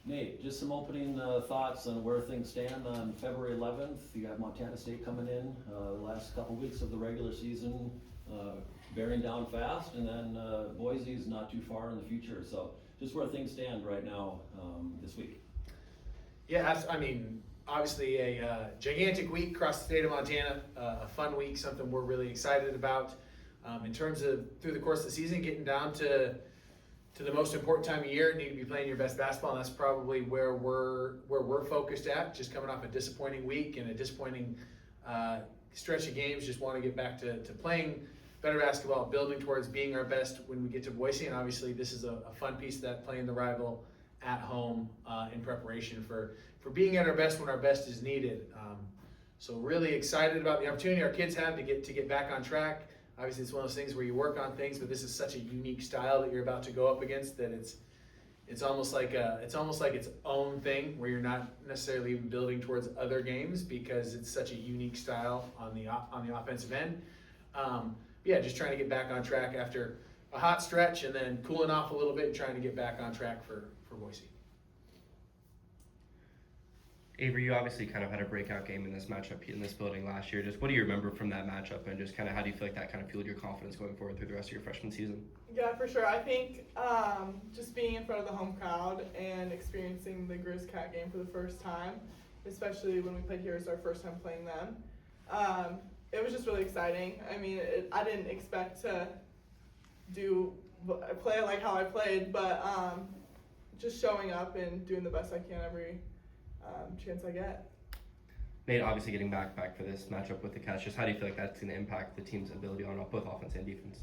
Nate, just some opening thoughts on where things stand on February 11th. You got Montana State coming in, the last couple weeks of the regular season bearing down fast, and then Boise's not too far in the future. So just where things stand right now this week. Yeah, I mean, obviously a gigantic week across the state of Montana, a fun week, something we're really excited about. In terms of through the course of the season, getting down to the most important time of year, need to be playing your best basketball, and that's probably where we're focused at. Just coming off a disappointing week and a disappointing stretch of games, just want to get back to playing better basketball, building towards being our best when we get to Boise. And obviously, this is a fun piece of that, playing the rival at home in preparation for being at our best when our best is needed. So really excited about the opportunity our kids have to get back on track. Obviously, it's one of those things where you work on things, but this is such a unique style that you're about to go up against that it's almost like its own thing, where you're not necessarily even building towards other games because it's such a unique style on the offensive end. Yeah, just trying to get back on track after a hot stretch and then cooling off a little bit and trying to get back on track for Boise. Avery, you obviously kind of had a breakout game in this matchup in this building last year. Just what do you remember from that matchup, and just kind of how do you feel like that kind of fueled your confidence going forward through the rest of your freshman season? Yeah, for sure. I think just being in front of the home crowd and experiencing the Griz Cat game for the first time, especially when we played here, it's our first time playing them. It was just really exciting. I mean, I didn't expect to play like how I played, but just showing up and doing the best I can every chance I get. Nate, obviously getting back for this matchup with the Cats, just how do you feel like that's going to impact the team's ability on both offense and defense?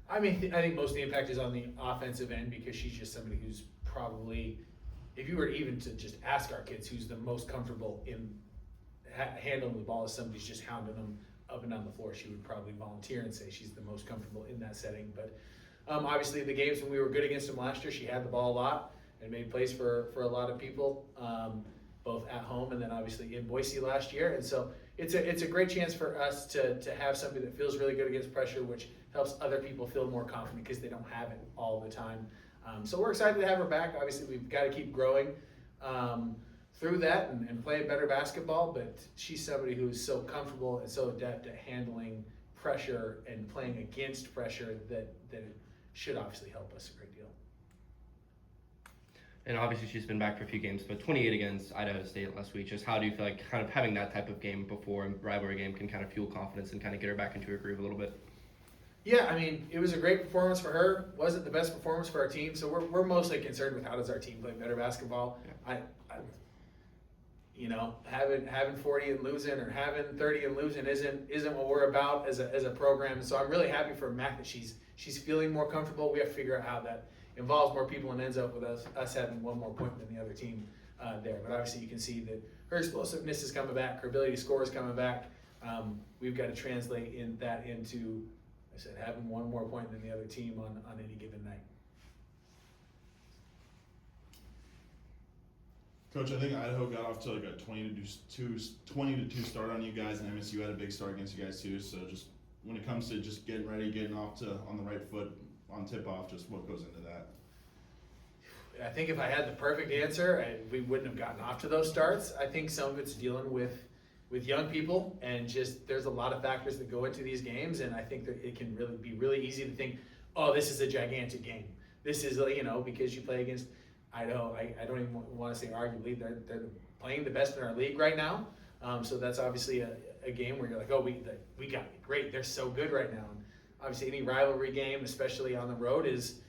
I mean, I think most of the impact is on the offensive end because she's just somebody who's probably, if you were even to just ask our kids who's the most comfortable in handling the ball, as somebody's just hounding them up and down the floor, she would probably volunteer and say she's the most comfortable in that setting. But obviously the games when we were good against them last year, she had the ball a lot and made plays for a lot of people, both at home and then obviously in Boise last year. And so it's a great chance for us to have somebody that feels really good against pressure, which helps other people feel more confident because they don't have it all the time. So we're excited to have her back. Obviously, we've got to keep growing through that and play better basketball, but she's somebody who's so comfortable and so adept at handling pressure and playing against pressure that it should obviously help us a great deal. And obviously she's been back for a few games, but 28 against Idaho State last week. Just how do you feel like kind of having that type of game before a rivalry game can kind of fuel confidence and kind of get her back into her groove a little bit? Yeah, I mean, it was a great performance for her. Wasn't the best performance for our team, so we're mostly concerned with how does our team play better basketball. Yeah. Having 40 and losing or having 30 and losing isn't what we're about as a program. So I'm really happy for Mac that she's feeling more comfortable. We have to figure out how that involves more people and ends up with us having one more point than the other team there. But obviously you can see that her explosiveness is coming back, her ability to score is coming back. We've got to translate that into, I said, having one more point than the other team on any given night. Coach, I think Idaho got off to like a 20-2 start on you guys, and MSU had a big start against you guys too. So just when it comes to just getting ready, getting off on the right foot on tip-off, just what goes into that? I think if I had the perfect answer, we wouldn't have gotten off to those starts. I think some of it's dealing with young people, and just there's a lot of factors that go into these games, and I think that it can really be really easy to think, oh, this is a gigantic game. This is, because you play against Idaho. I don't even want to say arguably, they're playing the best in our league right now. So that's obviously a game where you're like, oh, we got it. Great. They're so good right now. And obviously any rivalry game, especially on the road, is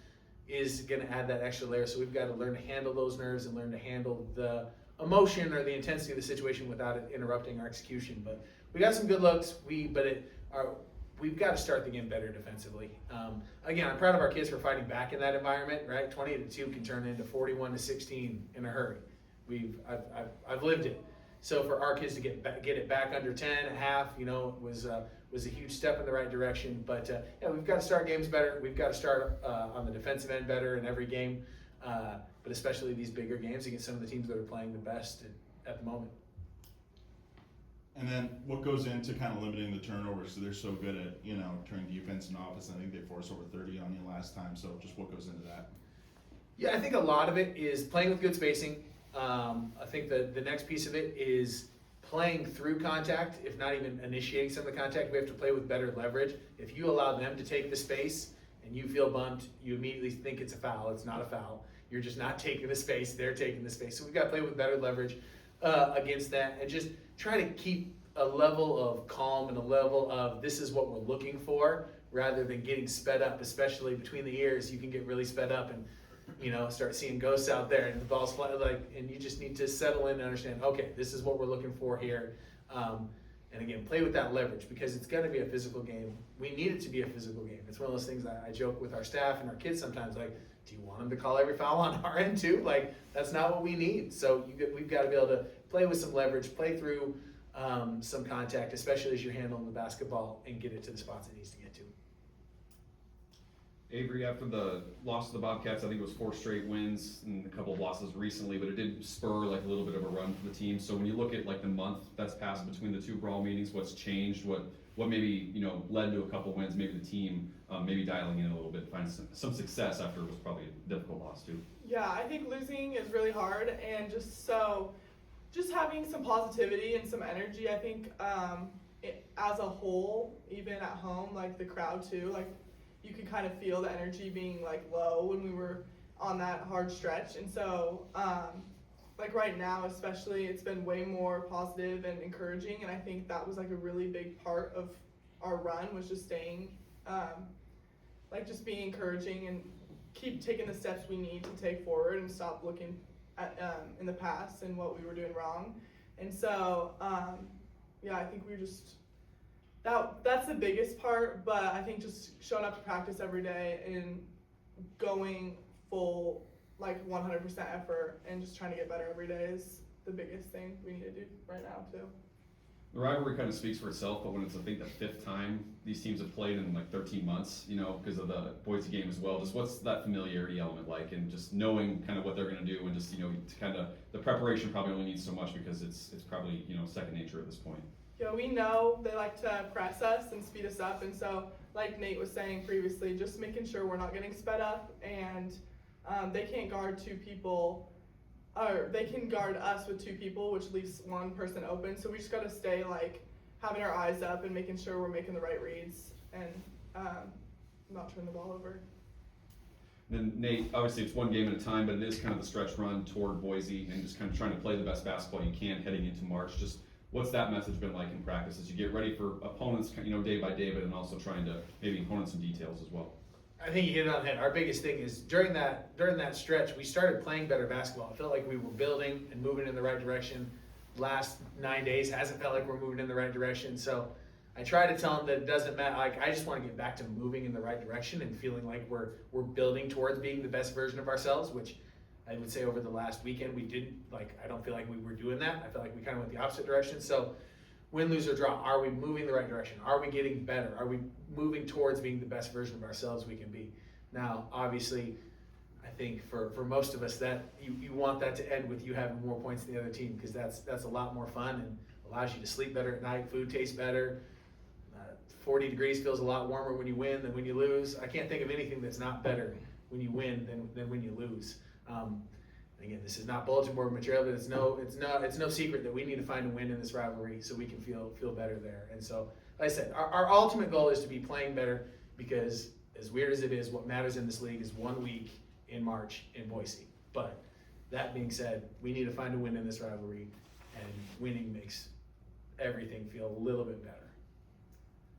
going to add that extra layer. So we've got to learn to handle those nerves and learn to handle the emotion or the intensity of the situation without it interrupting our execution. But we got some good looks. We've got to start the game better defensively. Again, I'm proud of our kids for fighting back in that environment. Right, 20-2 can turn into 41-16 in a hurry. I've lived it. So for our kids to get it back under 10 at half, was a huge step in the right direction. But we've got to start games better. We've got to start on the defensive end better in every game, but especially these bigger games against some of the teams that are playing the best at the moment. And then what goes into kind of limiting the turnovers? So they're so good at, turning defense and offense. I think they forced over 30 on you last time. So just what goes into that? Yeah, I think a lot of it is playing with good spacing, I think the next piece of it is playing through contact, if not even initiating some of the contact. We have to play with better leverage. If you allow them to take the space and you feel bumped, you immediately think it's a foul. It's not a foul. You're just not taking the space, they're taking the space. So we've got to play with better leverage against that, and just try to keep a level of calm and a level of this is what we're looking for, rather than getting sped up, especially between the ears. You can get really sped up and start seeing ghosts out there, and the ball's flying, and you just need to settle in and understand, okay, this is what we're looking for here. And again, play with that leverage, because it's going to be a physical game. We need it to be a physical game. It's one of those things that I joke with our staff and our kids sometimes, like, do you want them to call every foul on our end too? Like, that's not what we need. So we've got to be able to play with some leverage, play through some contact, especially as you're handling the basketball, and get it to the spots it needs to get to. Avery, after the loss to the Bobcats, I think it was 4 straight wins and a couple of losses recently, but it did spur like a little bit of a run for the team. So when you look at like the month that's passed between the 2 Brawl meetings, what's changed, what maybe led to a couple wins, maybe the team maybe dialing in a little bit, find some success after it was probably a difficult loss too. Yeah, I think losing is really hard, and just having some positivity and some energy. I think as a whole, even at home, like the crowd too, like you could kind of feel the energy being like low when we were on that hard stretch. And so like right now especially, it's been way more positive and encouraging, and I think that was like a really big part of our run, was just staying like just being encouraging and keep taking the steps we need to take forward and stop looking at in the past and what we were doing wrong. And so yeah, I think we just that's the biggest part, but I think just showing up to practice every day and going full like 100% effort and just trying to get better every day is the biggest thing we need to do right now too. The rivalry kind of speaks for itself, but when it's, I think, the 5th time these teams have played in like 13 months, because of the Boise game as well, just what's that familiarity element like, and just knowing kind of what they're going to do, and just, kind of the preparation probably only needs so much because it's probably, second nature at this point. Yeah, we know they like to press us and speed us up, and so like Nate was saying previously, just making sure we're not getting sped up, and they can't guard 2 people, or they can guard us with 2 people, which leaves 1 person open. So we just got to stay like having our eyes up and making sure we're making the right reads and not turn the ball over. Then Nate, obviously it's one game at a time, but it is kind of the stretch run toward Boise and just kind of trying to play the best basketball you can heading into March. Just what's that message been like in practice as you get ready for opponents, day by day, but then also trying to maybe hone in some details as well? I think you hit it on the head. Our biggest thing is during that stretch, we started playing better basketball. I felt like we were building and moving in the right direction. Last 9 days hasn't felt like we're moving in the right direction. So I try to tell them that it doesn't matter. Like, I just want to get back to moving in the right direction and feeling like we're building towards being the best version of ourselves, which I would say over the last weekend we didn't. Like, I don't feel like we were doing that. I felt like we kind of went the opposite direction. So win, lose, or draw, are we moving the right direction? Are we getting better? Are we moving towards being the best version of ourselves we can be? Now, obviously, I think for most of us that you want that to end with you having more points than the other team, because that's a lot more fun and allows you to sleep better at night, food tastes better. 40 degrees feels a lot warmer when you win than when you lose. I can't think of anything that's not better when you win than when you lose. Again, this is not bulletin board material, but it's no secret that we need to find a win in this rivalry so we can feel better there. And so, like I said, our ultimate goal is to be playing better, because as weird as it is, what matters in this league is 1 week in March in Boise. But that being said, we need to find a win in this rivalry, and winning makes everything feel a little bit better.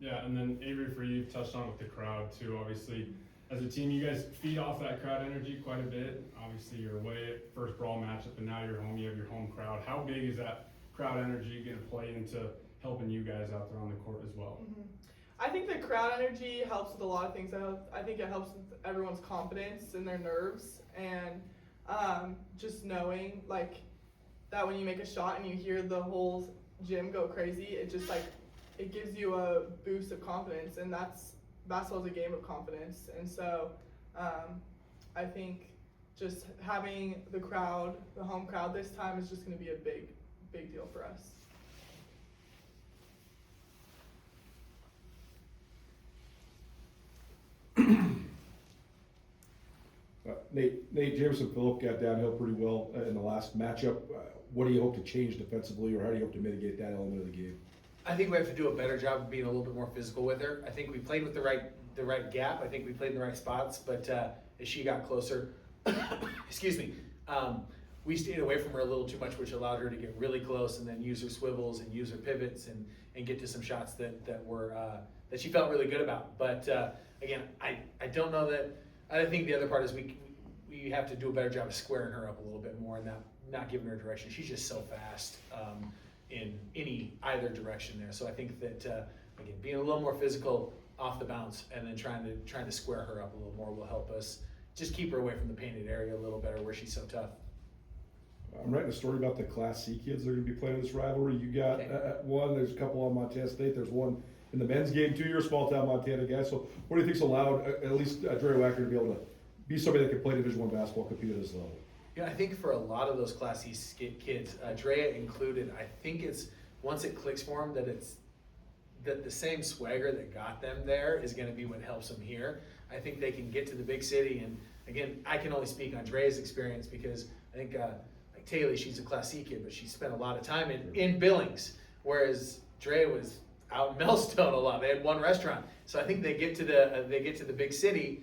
Yeah, and then Avery, for you, touched on with the crowd too. Obviously, as a team, you guys feed off that crowd energy quite a bit. Obviously, you're away at first Brawl matchup, and now you're home. You have your home crowd. How big is that crowd energy going to play into helping you guys out there on the court as well? Mm-hmm. I think the crowd energy helps with a lot of things. I think it helps with everyone's confidence and their nerves, and just knowing like that when you make a shot and you hear the whole gym go crazy, it just like it gives you a boost of confidence, and basketball is a game of confidence. And so I think just having the crowd, the home crowd this time, is just going to be a big deal for us. Nate Jameson Phillip got downhill pretty well in the last matchup. What do you hope to change defensively, or how do you hope to mitigate that element of the game? I think we have to do a better job of being a little bit more physical with her. I think we played with the right gap. I think we played in the right spots, but as she got closer, excuse me, we stayed away from her a little too much, which allowed her to get really close and then use her swivels and use her pivots and get to some shots that were that she felt really good about. But again, I don't know that. I think the other part is we have to do a better job of squaring her up a little bit more and not giving her direction. She's just so fast in either direction there. So I think that again, being a little more physical off the bounce and then trying to square her up a little more will help us just keep her away from the painted area a little better where she's so tough. I'm writing a story about the Class C kids that are going to be playing this rivalry. You got one, there's a couple on Montana State, there's one in the men's game too. You're a small town Montana guy, so what do you think's allowed at least Dre Wacker to be able to be somebody that can play Division I basketball, compete at this level? Yeah, I think for a lot of those Class C kids, Drea included, I think it's once it clicks for them that the same swagger that got them there is going to be what helps them here. I think they can get to the big city, and again, I can only speak on Dre's experience because I think like Taylor, she's a Class C kid, but she spent a lot of time in Billings, whereas Dre was out in Millstone a lot. They had one restaurant, so I think they get to the big city.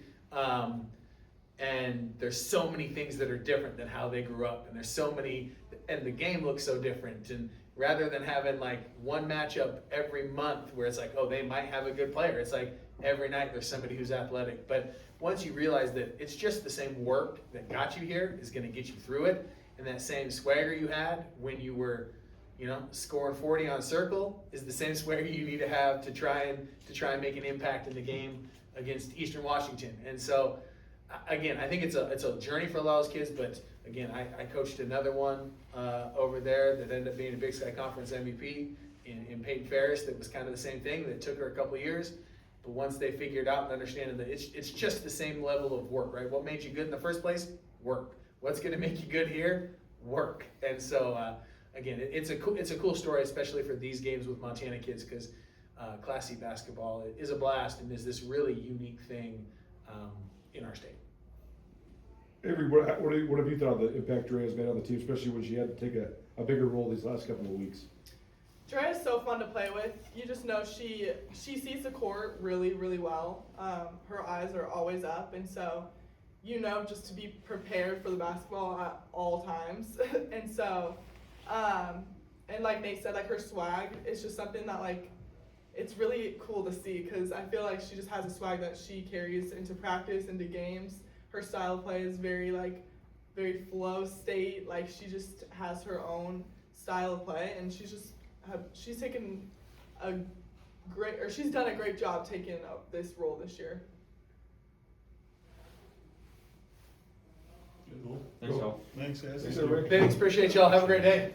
And there's so many things that are different than how they grew up, and there's so many, and the game looks so different. And rather than having like one matchup every month where it's like, oh, they might have a good player, it's like every night there's somebody who's athletic. But once you realize that it's just the same work that got you here is going to get you through it, and that same swagger you had when you were, scoring 40 on circle is the same swagger you need to have to try and make an impact in the game against Eastern Washington. And so. Again, I think it's a journey for a lot of those kids, but again, I coached another one over there that ended up being a Big Sky Conference MVP in Peyton Ferris. That was kind of the same thing. That took her a couple of years, but once they figured out and understanding that it's just the same level of work, right? What made you good in the first place? Work. What's going to make you good here? Work. And so again, it's a cool story, especially for these games with Montana kids, because Class C basketball is a blast and is this really unique thing in our state. Avery, what have you thought of the impact Dre has made on the team, especially when she had to take a bigger role these last couple of weeks? Dre is so fun to play with. You just know she sees the court really, really well. Her eyes are always up, and so just to be prepared for the basketball at all times. And so, and like Nate said, like her swag is just something that like it's really cool to see, because I feel like she just has a swag that she carries into practice, into games. Her style of play is very flow state. Like she just has her own style of play, and she's done a great job taking up this role this year. Cool. Thanks, y'all. Thanks, guys. Thanks, Rick. Thanks, appreciate y'all. Have a great day.